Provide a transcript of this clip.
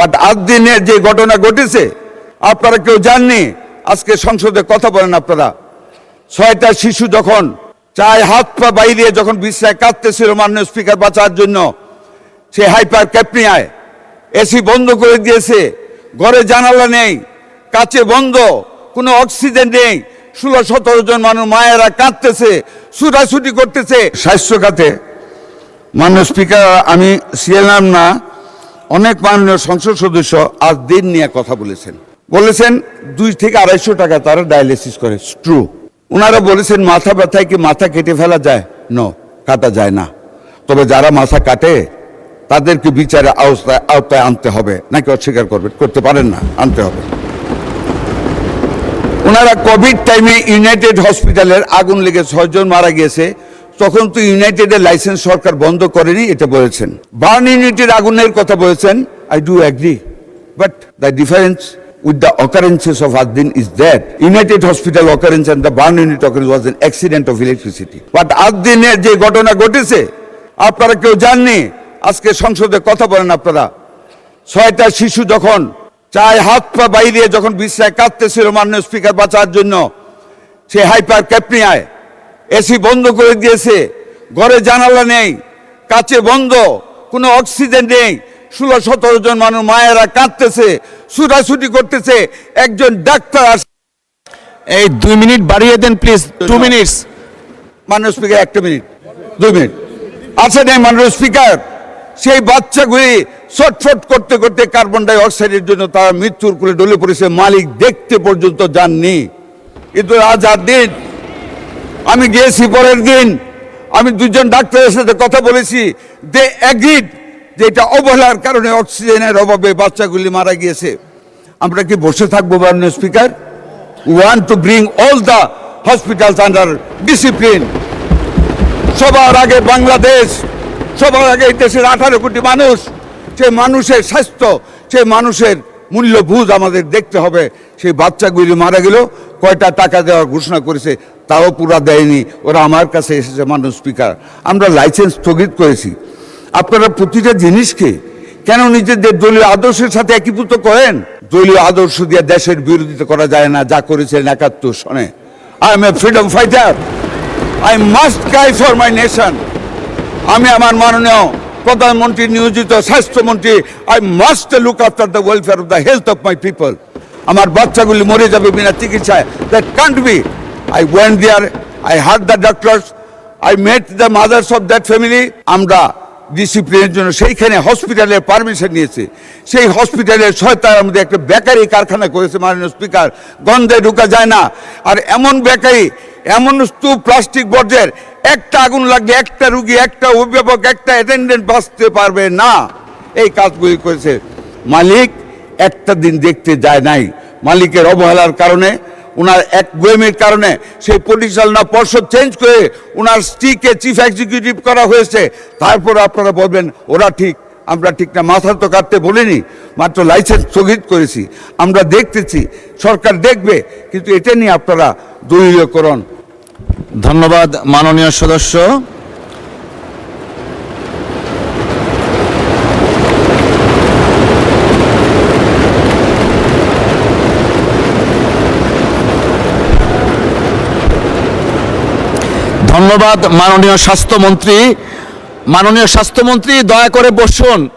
But আজ দিনে যে ঘটনা ঘটেছে আপনারা কেউ জাননি। আজকে সংসদে কথা বলেন আপনারা, 6টা শিশু যখন চায় হাত পা বাইরে যখন বিশ্রায় কাঁদতেছিল মাননীয় স্পিকার বাঁচার জন্য, সে হাইপার ক্যাপনিয়ায় এসি বন্ধ করে দিয়েছে, ঘরে জানালা নেই, কাচে বন্ধ, কোনো অক্সিজেন নেই, 16-17 জন মানুষ মায়েরা কাঁদতেছে, ছুটাছুটি করতেছে। স্বাস্থ্য খাতে মাননীয় স্পিকার, আমি ছিলাম না, অনেক মাননীয় সংসদ সদস্য আজ দিন নিয়ে কথা বলেছেন 2 থেকে 250 টাকা তারা ডায়ালিসিস করে, ট্রু। ওনারা বলেছেন মাথা ব্যথায় কি মাথা কেটে ফেলা যায়? নো, কাটা যায় না। তবে যারা মাথা কাটে তাদেরকে বিচারে আওতায় আনতে হবে, নাকি অস্বীকার করতে পারেন না, আনতে হবে। ওনারা কোভিড টাইমে ইউনাইটেড হসপিটালের আগুন লেগে 6 জন মারা গিয়েছে, তখন তো ইউনাইটেডের লাইসেন্স সরকার বন্ধ করেনি, এটা বলেছেন। বার্ন ইউনিটের আগুনের কথা বলেছেন, I do agri, but the difference with the occurrences of Addin is that United Hospital occurrence and the burn unit occurrence was an accident of electricity. But Addin-এর যে ঘটনা ঘটেছে আপনারা কেউ জাননি। আজকে সংসদে কথা বলেন আপনারা, 6টা শিশু যখন চায় হাত পা বাইরে যখন বিশ্রায় কাঁদতেছিল মাননীয় স্পিকার বাঁচার জন্য, সে হাইপার ক্যাপনিয়ায় এসি বন্ধ করে দিয়েছে, ঘরে জানালা নেই, কাচে বন্ধ, কোনো অক্সিজেন নেই, 16-17 জন মানুষ মায়েরা কাঁদতেছে, ছুটাছুটি করতেছে। একজন ডাক্তার, এই 2 মিনিট বাড়িয়ে দেন প্লিজ, 2 মিনিটস। মাননীয় স্পিকার 1 মিনিট 2 মিনিট আছে নাই মাননীয় স্পিকার? সেই বাচ্চাগুলি ছটফট করতে করতে কার্বন ডাই অক্সাইডের জন্য তারা মৃত্যুর কোলে ঢলে পড়েছে, মালিক দেখতে পর্যন্ত যাননি। কিন্তু আজ দিন আমি গিয়েছি, পরের দিন আমি 2 জন ডাক্তারের সাথে কথা বলেছি, দে এগ্রিড যে এটা অবহেলার কারণে অক্সিজেনের অভাবে বাচ্চাগুলি মারা গিয়েছে। আমরা কি বসে থাকবো মাননীয় speaker? We want to bring all the hospitals under discipline. সবার আগে বাংলাদেশ, সবার আগে এই দেশের 18 কোটি মানুষ, সেই মানুষের স্বাস্থ্য, সেই মানুষের মূল্যবোধ আমাদের দেখতে হবে। সেই বাচ্চাগুলি মারা গেল, কয়টা টাকা দেওয়ার ঘোষণা করেছে তাও পুরা দেয়নি, ওরা আমার কাছে এসেছে। মাননীয় স্পিকার, আমরা লাইসেন্স স্থগিত করেছি। আপনারা প্রতিটা জিনিসকে কেন নিজেদের দলীয় আদর্শের সাথে একীভূত করেন? দলীয় আদর্শ দিয়ে দেশের বিরোধিতা করা যায় না, যা করেছেন 71 সনে। I am a freedom fighter, I must cry for my nation. আমি আমার মাননীয় প্রধানমন্ত্রী নিয়োজিত স্বাস্থ্যমন্ত্রী, I must look after the welfare of the health of my people. আমার বাচ্চাগুলি মরে যাবে বিনা চিকিৎসায়, that can't be. I went there, I heard the doctors, I met the mothers of that family. আমরা ডিসিপ্লিনের জন্য সেইখানে হসপিটালের পারমিশন নিয়েছে। সেই হসপিটালের সহায়তার মধ্যে একটা বেকারি কারখানা করেছে মাননীয় স্পিকার, গন্ধে ঢুকা যায় না। আর এমন বেকারি, এমন স্তূপ প্লাস্টিক বর্জ্যের, একটা আগুন লাগলে একটা রুগী, একটা অভিভাবক, একটা অ্যাটেন্ডেন্ট বাঁচতে পারবে না। এই কাজগুলি করেছে। মালিক একটা দিন দেখতে যায় নাই, মালিকের অবহেলার কারণে, ওনার এক গোয়েমের কারণে সেই পরিচালনা পর্ষদ চেঞ্জ করে ওনার স্ত্রীকে চিফ এক্সিকিউটিভ করা হয়েছে। তারপর আপনারা বলবেন ওরা ঠিক, আমরা ঠিক না। মাথা তো কাটতে বলিনি, মাত্র লাইসেন্স স্থগিত করেছি। আমরা দেখতেছি, সরকার দেখবে, কিন্তু এটা নিয়ে আপনারা দলীয়করণ। ধন্যবাদ মাননীয় সদস্য। ধন্যবাদ মাননীয় স্বাস্থ্যমন্ত্রী। মাননীয় স্বাস্থ্যমন্ত্রী, দয়া করে বসুন।